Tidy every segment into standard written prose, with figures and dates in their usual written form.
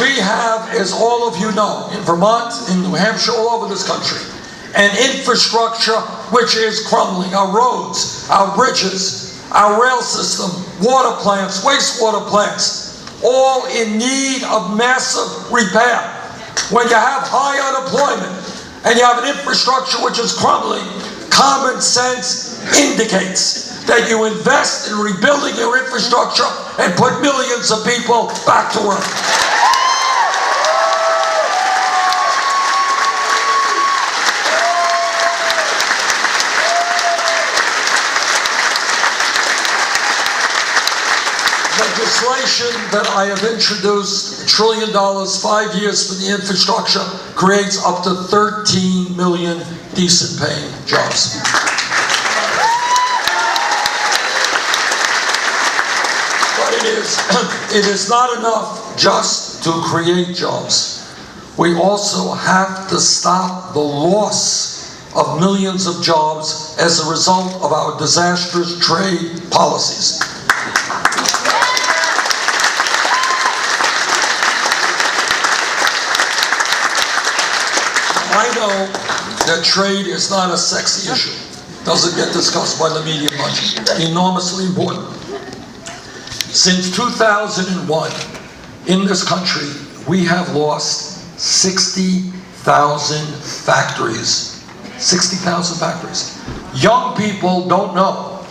We have, as all of you know, in Vermont, in New Hampshire, all over this country, an infrastructure which is crumbling. Our roads, our bridges, our rail system, water plants, wastewater plants, all in need of massive repair. When you have high unemployment and you have an infrastructure which is crumbling, common sense indicates that you invest in rebuilding your infrastructure and put millions of people back to work. Legislation that I have introduced, $1 trillion, 5 years for the infrastructure, creates up to 13 million decent paying jobs. But it is not enough just to create jobs. We also have to stop the loss of millions of jobs as a result of our disastrous trade policies. I know that trade is not a sexy issue. Doesn't get discussed by the media much. Enormously important. Since 2001, in this country, we have lost 60,000 factories. 60,000 factories. Young people don't know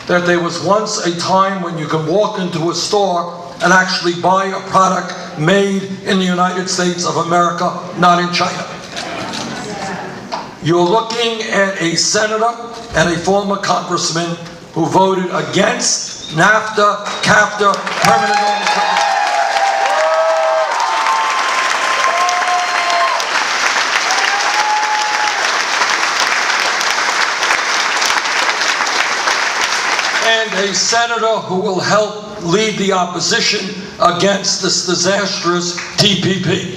that there was once a time when you could walk into a store and actually buy a product made in the United States of America, not in China. You're looking at a senator and a former congressman who voted against NAFTA, CAFTA, permanent ownership. And a senator who will help lead the opposition against this disastrous TPP.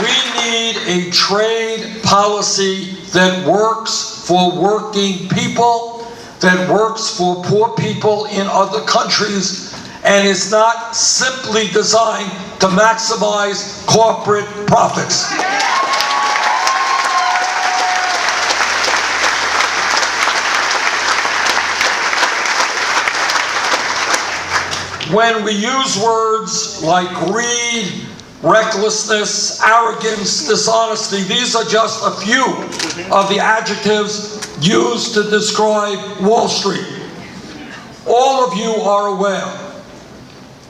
We need a trade policy that works for working people, that works for poor people in other countries, and is not simply designed to maximize corporate profits. When we use words like greed, recklessness, arrogance, dishonesty, these are just a few of the adjectives used to describe Wall Street. All of you are aware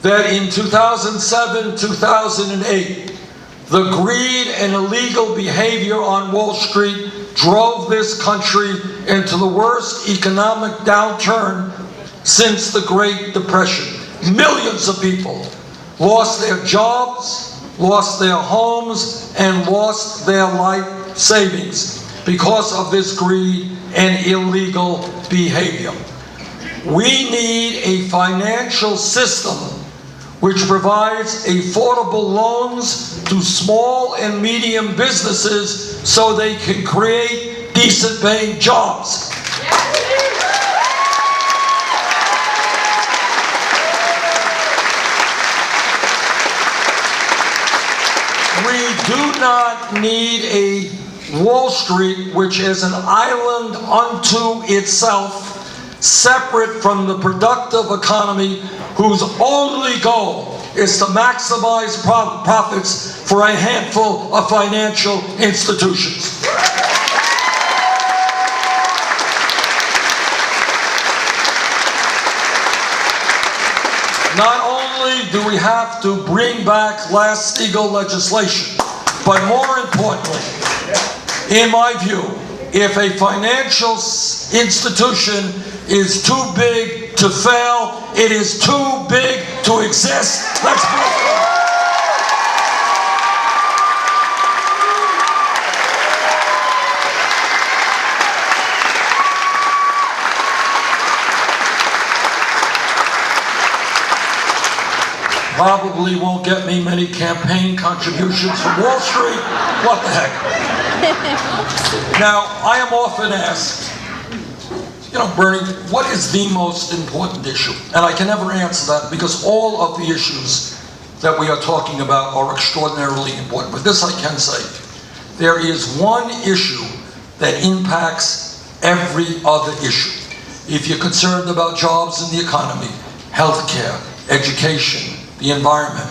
that in 2007, 2008, the greed and illegal behavior on Wall Street drove this country into the worst economic downturn since the Great Depression. Millions of people lost their jobs, lost their homes, and lost their life savings because of this greed and illegal behavior. We need a financial system which provides affordable loans to small and medium businesses so they can create decent paying jobs. We do not need a Wall Street which is an island unto itself, separate from the productive economy, whose only goal is to maximize profits for a handful of financial institutions. Not only do we have to bring back Glass-Steagall legislation, but more importantly, in my view, if a financial institution is too big to fail, it is too big to exist. Let's move forward. Probably won't get me many campaign contributions from Wall Street. What the heck? Now, I am often asked, Bernie, what is the most important issue? And I can never answer that because all of the issues that we are talking about are extraordinarily important. But this I can say. There is one issue that impacts every other issue. If you're concerned about jobs in the economy, healthcare, education, the environment,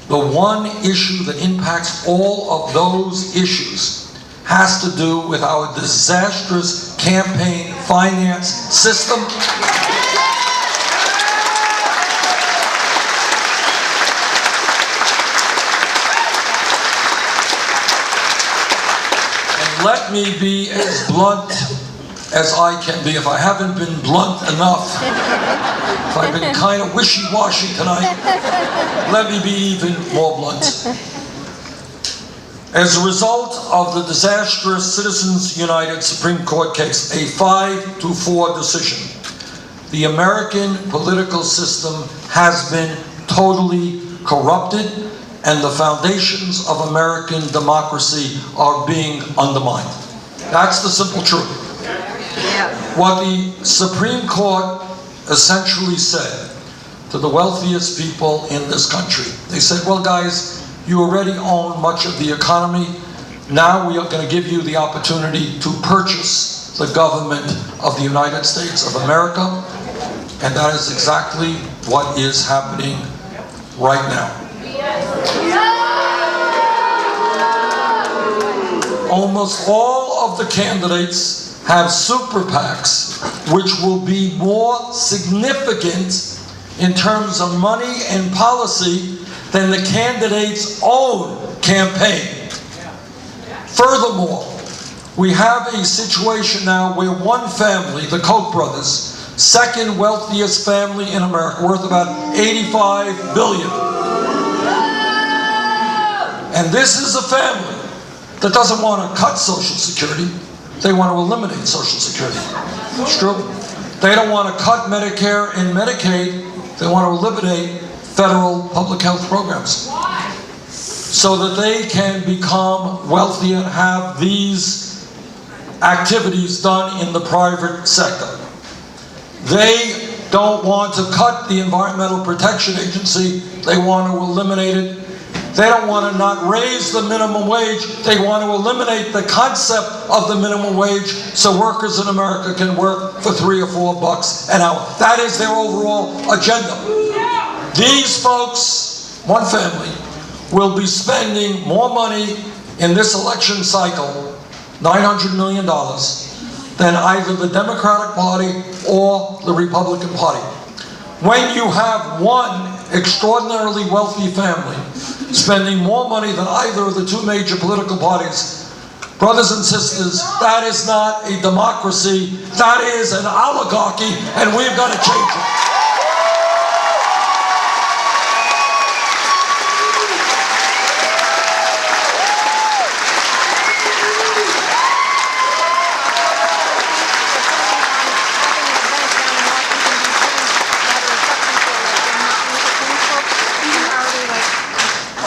the one issue that impacts all of those issues has to do with our disastrous campaign finance system. And let me be as blunt as I can be. If I haven't been blunt enough, if I've been kind of wishy-washy tonight, let me be even more blunt. As a result of the disastrous Citizens United Supreme Court case, a 5-4 decision, the American political system has been totally corrupted and the foundations of American democracy are being undermined. That's the simple truth. What the Supreme Court essentially said to the wealthiest people in this country, they said, well, guys, you already own much of the economy. Now we are going to give you the opportunity to purchase the government of the United States of America. And that is exactly what is happening right now. Almost all of the candidates have super PACs, which will be more significant in terms of money and policy than the candidate's own campaign. Furthermore, we have a situation now where one family, the Koch brothers, second wealthiest family in America, worth about $85 billion. And this is a family that doesn't want to cut Social Security. They want to eliminate Social Security. It's true. They don't want to cut Medicare and Medicaid. They want to eliminate federal public health programs so that they can become wealthy and have these activities done in the private sector. They don't want to cut the Environmental Protection Agency. They want to eliminate it. They don't want to not raise the minimum wage. They want to eliminate the concept of the minimum wage so workers in America can work for $3 or $4 an hour. That is their overall agenda. These folks, one family, will be spending more money in this election cycle, $900 million, than either the Democratic Party or the Republican Party. When you have one extraordinarily wealthy family spending more money than either of the two major political parties, brothers and sisters, that is not a democracy, that is an oligarchy, and we've got to change it.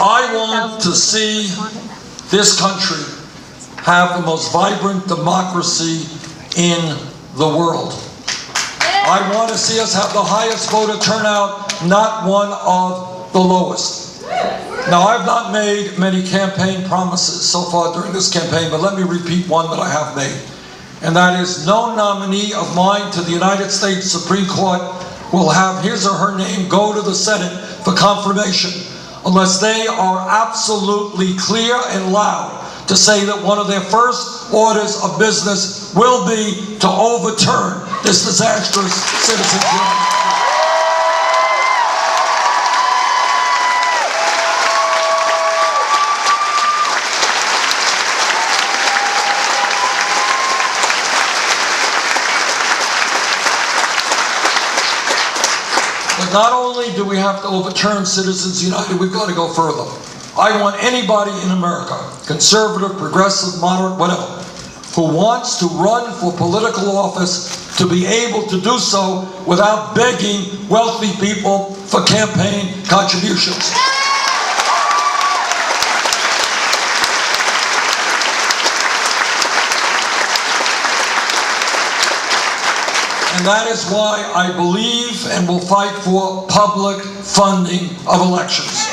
I want to see this country have the most vibrant democracy in the world. I want to see us have the highest voter turnout, not one of the lowest. Now, I've not made many campaign promises so far during this campaign, but let me repeat one that I have made. And that is, no nominee of mine to the United States Supreme Court will have his or her name go to the Senate for confirmation unless they are absolutely clear and loud to say that one of their first orders of business will be to overturn this disastrous Citizens United. But not only do we have to overturn Citizens United, we've got to go further. I want anybody in America, conservative, progressive, moderate, whatever, who wants to run for political office to be able to do so without begging wealthy people for campaign contributions. And that is why I believe and will fight for public funding of elections.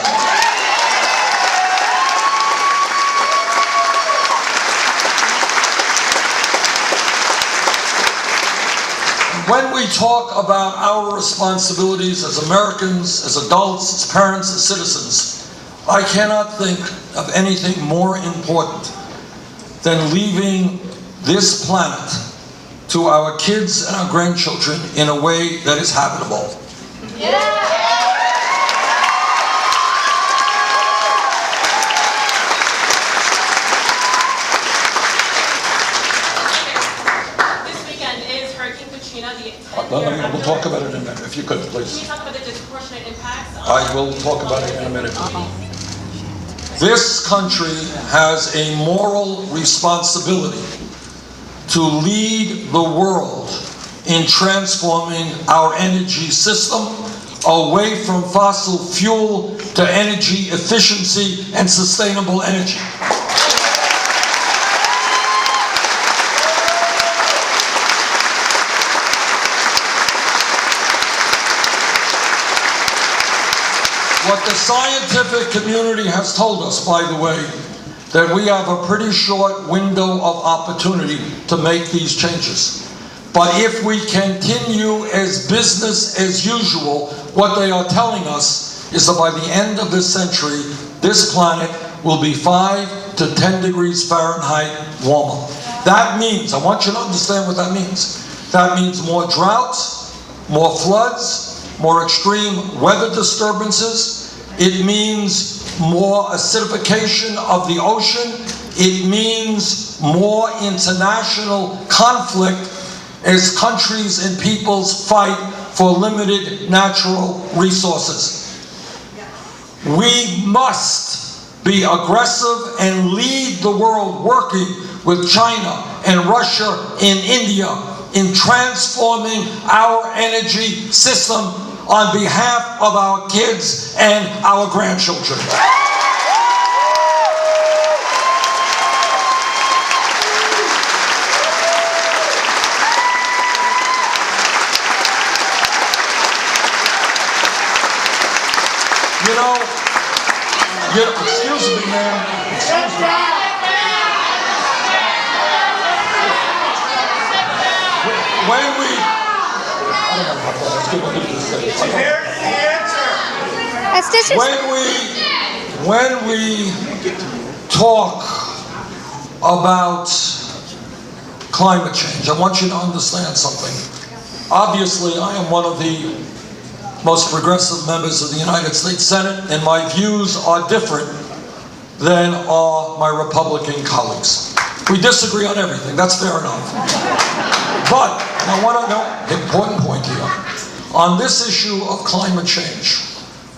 When we talk about our responsibilities as Americans, as adults, as parents, as citizens, I cannot think of anything more important than leaving this planet to our kids and our grandchildren in a way that is habitable. We'll talk about it in a minute, if you could, please. Can you talk about the disproportionate impacts? I will talk about it in a minute. This country has a moral responsibility to lead the world in transforming our energy system away from fossil fuel to energy efficiency and sustainable energy. What the scientific community has told us, by the way, that we have a pretty short window of opportunity to make these changes. But if we continue as business as usual, what they are telling us is that by the end of this century, this planet will be 5 to 10 degrees Fahrenheit warmer. That means, I want you to understand what that means. That means more droughts, more floods, more extreme weather disturbances. It means more acidification of the ocean. It means more international conflict as countries and peoples fight for limited natural resources. We must be aggressive and lead the world working with China and Russia and India in transforming our energy system on behalf of our kids and our grandchildren. You know, excuse me, ma'am. Excuse me. When we, I don't know how far that's going to do this. Here's the answer. When we talk about climate change, I want you to understand something. Obviously, I am one of the most progressive members of the United States Senate, and my views are different than are my Republican colleagues. We disagree on everything, that's fair enough. But I want to know, important point here, on this issue of climate change,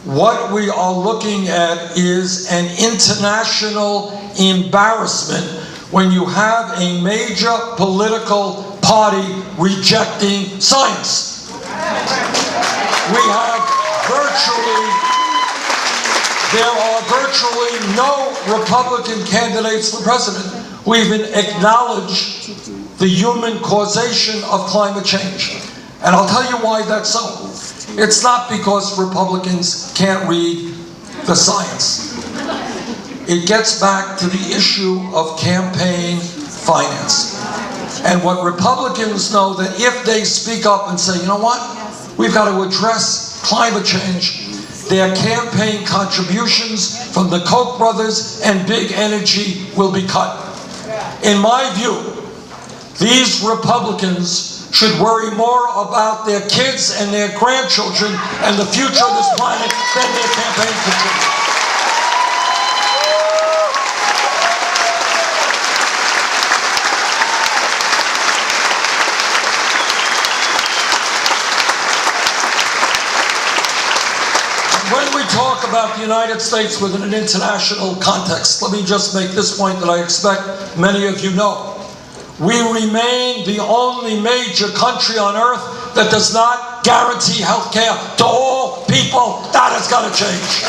what we are looking at is an international embarrassment when you have a major political party rejecting science. We have there are virtually no Republican candidates for president who even acknowledge the human causation of climate change. And I'll tell you why that's so. It's not because Republicans can't read the science. It gets back to the issue of campaign finance. And what Republicans know, that if they speak up and say, you know what, we've got to address climate change, their campaign contributions from the Koch brothers and big energy will be cut. In my view, these Republicans should worry more about their kids and their grandchildren and the future of this planet than their campaign contributors. When we talk about the United States within an international context, let me just make this point that I expect many of you know. We remain the only major country on earth that does not guarantee health care to all people. That has got to change.